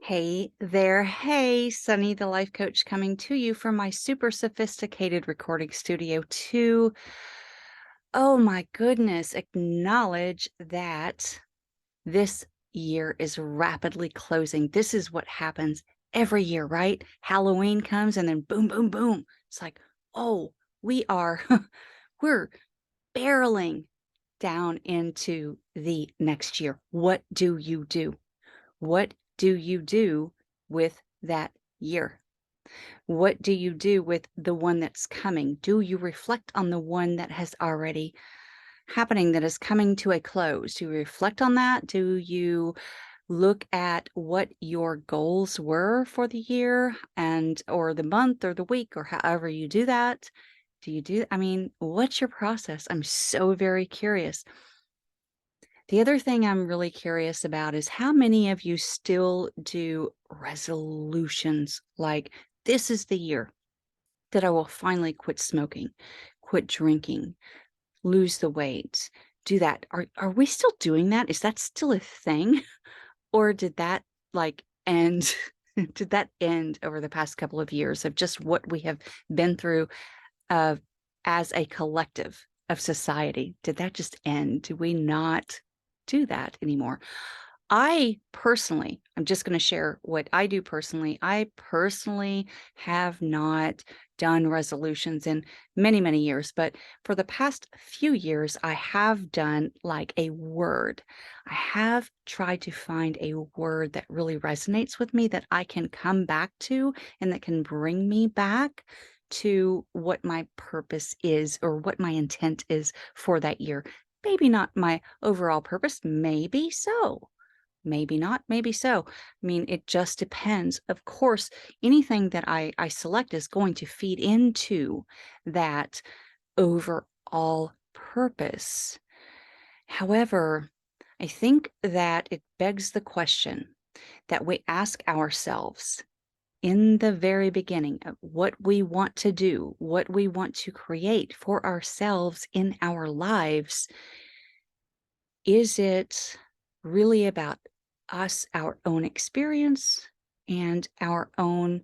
Hey there. Hey, Sunny, the life coach, coming to you from my super sophisticated recording studio to, oh my goodness, acknowledge that this year is rapidly closing. This is what happens every year, right? Halloween comes and then boom, boom, boom. It's like, oh, we are, we're barreling down into the next year. What do you do? What do you do with that year? What do you do with the one that's coming? Do you reflect on the one that has already happening, that is coming to a close? Do you reflect on that? Do you look at what your goals were for the year and or the month or the week or however you do that? What's your process? I'm so very curious. The other thing I'm really curious about is how many of you still do resolutions like this is the year that I will finally quit smoking, quit drinking, lose the weight, do that. Are we still doing that? Is that still a thing? Or did that end did that end over the past couple of years of just what we have been through uh, as a collective of society? Did that just end? Do we not do that anymore? I'm just going to share what I do personally. I personally have not done resolutions in many, many years, but for the past few years, I have done like a word. I have tried to find a word that really resonates with me that I can come back to and that can bring me back to what my purpose is or what my intent is for that year. Maybe not my overall purpose, maybe so. Maybe not, maybe so. It just depends. Of course, anything that I select is going to feed into that overall purpose. However, I think that it begs the question that we ask ourselves in the very beginning of what we want to do, what we want to create for ourselves in our lives. Is it really about us, our own experience, and our own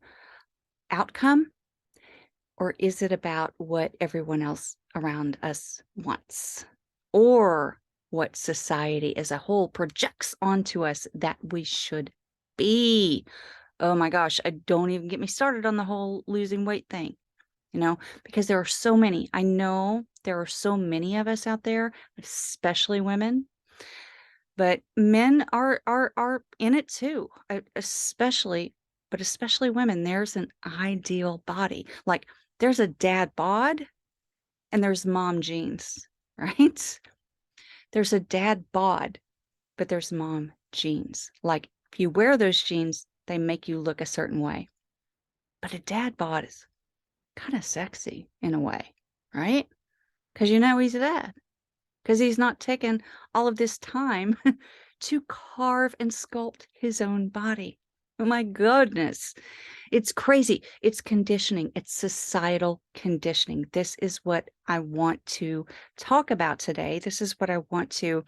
outcome? Or is it about what everyone else around us wants? Or what society as a whole projects onto us that we should be? Oh my gosh, I don't even get me started on the whole losing weight thing, because there are so many. I know there are so many of us out there, especially women. But men are in it too, especially women. There's an ideal body. Like there's a dad bod and there's mom jeans, right? There's a dad bod, but there's mom jeans. Like if you wear those jeans, they make you look a certain way. But a dad bod is kind of sexy in a way, right? Because he's a dad. Because he's not taken all of this time to carve and sculpt his own body. Oh my goodness. It's crazy. It's conditioning. It's societal conditioning. This is what I want to talk about today. This is what I want to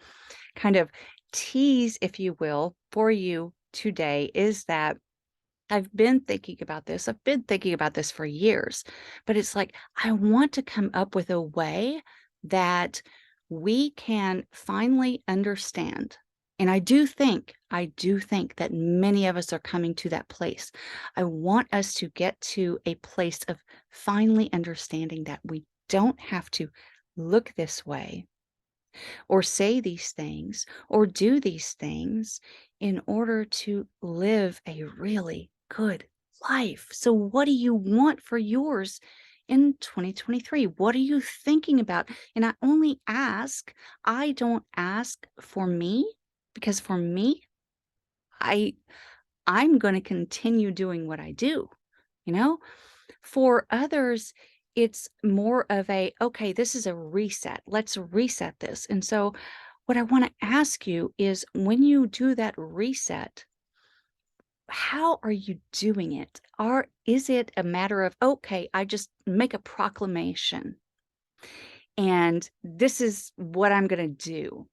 kind of tease, if you will, for you today is that I've been thinking about this. I've been thinking about this for years, but it's like I want to come up with a way that we can finally understand. And I do think that many of us are coming to that place. I want us to get to a place of finally understanding that we don't have to look this way or say these things or do these things in order to live a really good life. So, what do you want for yours in 2023? What are you thinking about? And I don't ask for me because for me, I I'm going to continue doing what I do, you know? For others, it's more of a, okay, this is a reset. Let's reset this. And so, what I want to ask you is when you do that reset, how are you doing it? Is it a matter of, okay, I just make a proclamation and this is what I'm going to do.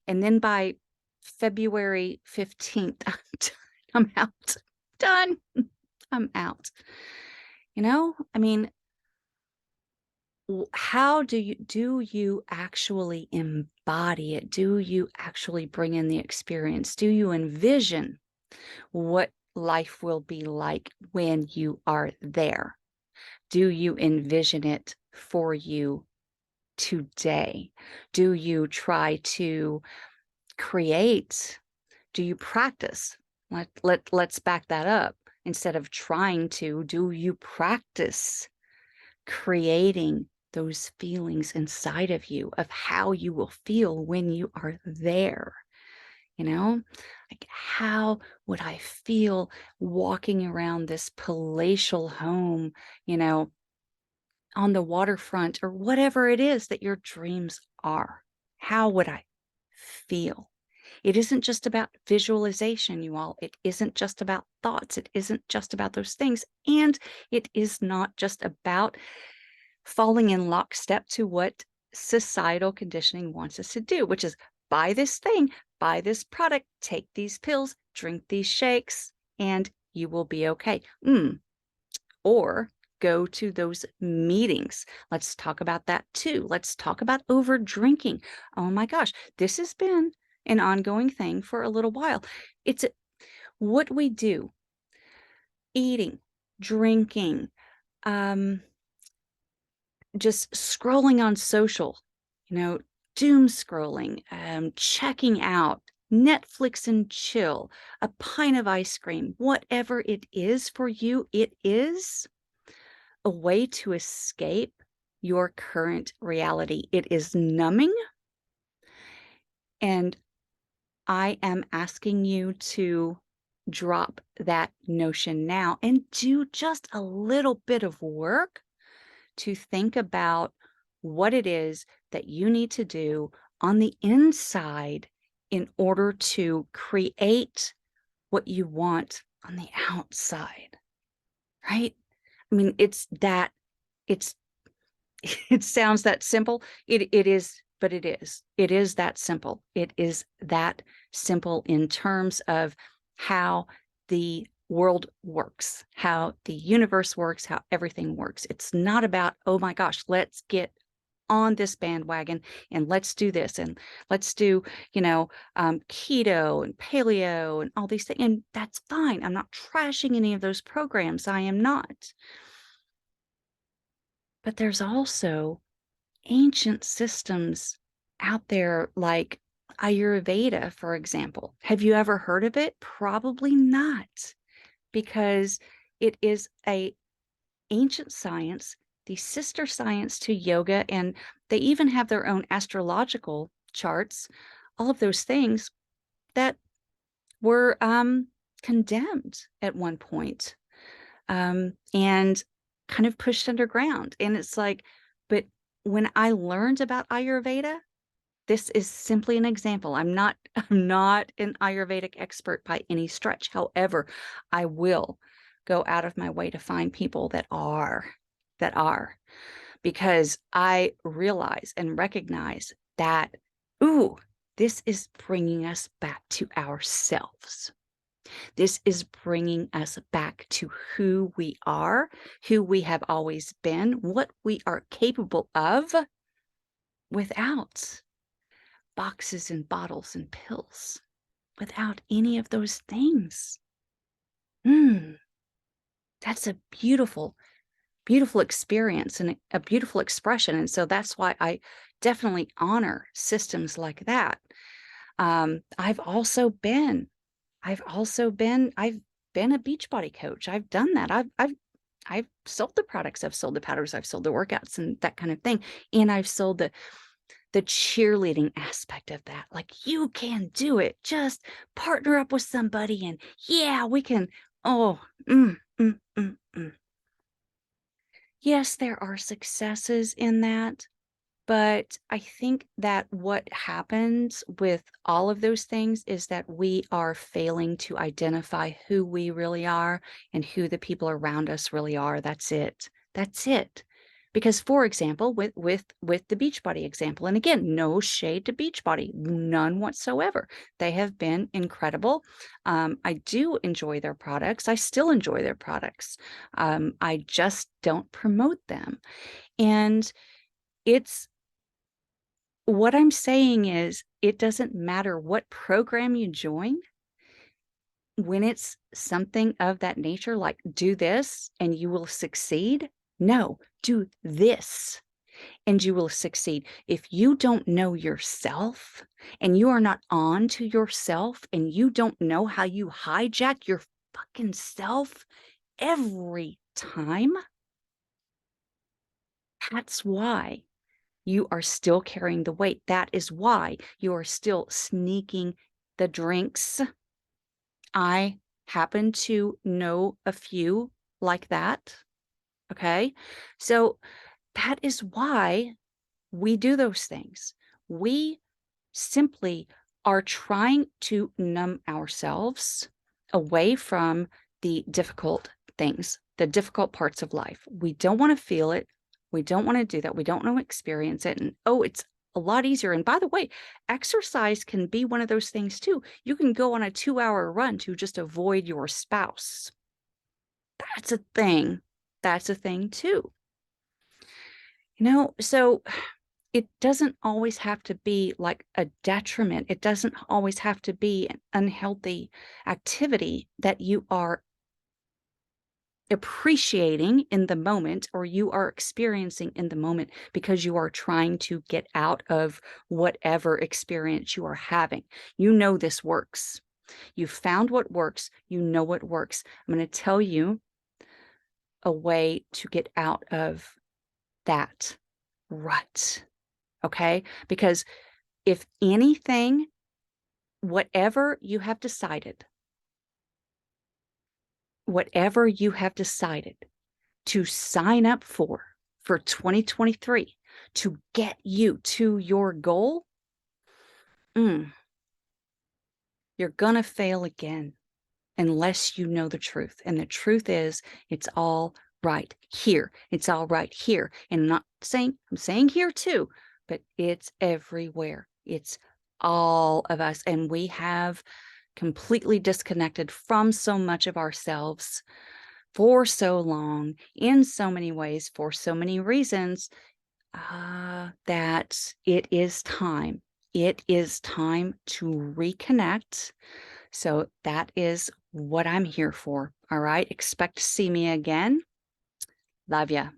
And then by February 15th, I'm out. Done. I'm out. I mean, how do you actually embody it? Do you actually bring in the experience? Do you envision what life will be like when you are there? Do you envision it for you today? Do you try to create? Do you practice? Let's back that up. Instead of trying to, do you practice creating those feelings inside of you of how you will feel when you are there? You know, like, how would I feel walking around this palatial home, you know, on the waterfront or whatever it is that your dreams are? How would I feel? It isn't just about visualization, you all. It isn't just about thoughts. It isn't just about those things. And it is not just about falling in lockstep to what societal conditioning wants us to do, which is buy this thing, buy this product, take these pills, drink these shakes, and you will be okay. Or go to those meetings. Let's talk about that too. Let's talk about over drinking. Oh my gosh, this has been an ongoing thing for a little while. It's what we do, eating, drinking, um, just scrolling on social, you know, doom scrolling, checking out, Netflix and chill, a pint of ice cream, whatever it is for you, it is a way to escape your current reality. It is numbing. And I am asking you to drop that notion now and do just a little bit of work to think about what it is that you need to do on the inside in order to create what you want on the outside, right? I mean, it's it sounds that simple. It is, but it is. It is that simple. It is that simple in terms of how the world works, how the universe works, how everything works. It's not about, oh my gosh, let's get on this bandwagon and let's do this and let's do, keto and paleo and all these things. And that's fine. I'm not trashing any of those programs. I am not. But there's also ancient systems out there like Ayurveda, for example. Have you ever heard of it? Probably not, because it is a ancient science, the sister science to yoga, and they even have their own astrological charts, all of those things that were condemned at one point, and kind of pushed underground. And it's like, but when I learned about Ayurveda, this is simply an example. I'm not an Ayurvedic expert by any stretch. However, I will go out of my way to find people that are, because I realize and recognize that, ooh, this is bringing us back to ourselves. This is bringing us back to who we are, who we have always been, what we are capable of without boxes and bottles and pills, without any of those things. That's a beautiful, beautiful experience and a beautiful expression. And so that's why I definitely honor systems like that. I've been a Beachbody coach. I've done that. I've sold the products, I've sold the powders, I've sold the workouts and that kind of thing. And I've sold the cheerleading aspect of that. Like, you can do it. Just partner up with somebody and yeah, we can. Oh, mm, mm, mm, mm. Yes, there are successes in that. But I think that what happens with all of those things is that we are failing to identify who we really are and who the people around us really are. That's it. That's it. Because, for example, with the Beachbody example, and again, no shade to Beachbody, none whatsoever. They have been incredible. I do enjoy their products. I still enjoy their products. I just don't promote them. And it's what I'm saying is, it doesn't matter what program you join when it's something of that nature, like do this and you will succeed. No, do this and you will succeed. If you don't know yourself and you are not on to yourself and you don't know how you hijack your fucking self every time, that's why you are still carrying the weight. That is why you are still sneaking the drinks. I happen to know a few like that. Okay. So that is why we do those things. We simply are trying to numb ourselves away from the difficult things, the difficult parts of life. We don't want to feel it. We don't want to do that. We don't want to experience it. And oh, it's a lot easier. And by the way, exercise can be one of those things too. You can go on a 2-hour run to just avoid your spouse. That's a thing. That's a thing too. So it doesn't always have to be like a detriment. It doesn't always have to be an unhealthy activity that you are appreciating in the moment or you are experiencing in the moment because you are trying to get out of whatever experience you are having. You know this works. You found what works. You know what works. I'm going to tell you a way to get out of that rut. Okay? Because if anything, whatever you have decided, whatever you have decided to sign up for 2023 to get you to your goal, you're going to fail again unless you know the truth. And the truth is, it's all right here. It's all right here. And I'm saying here too, but it's everywhere. It's all of us. And we have completely disconnected from so much of ourselves for so long, in so many ways, for so many reasons, that it is time. It is time to reconnect. So that is what I'm here for. All right. Expect to see me again. Love ya.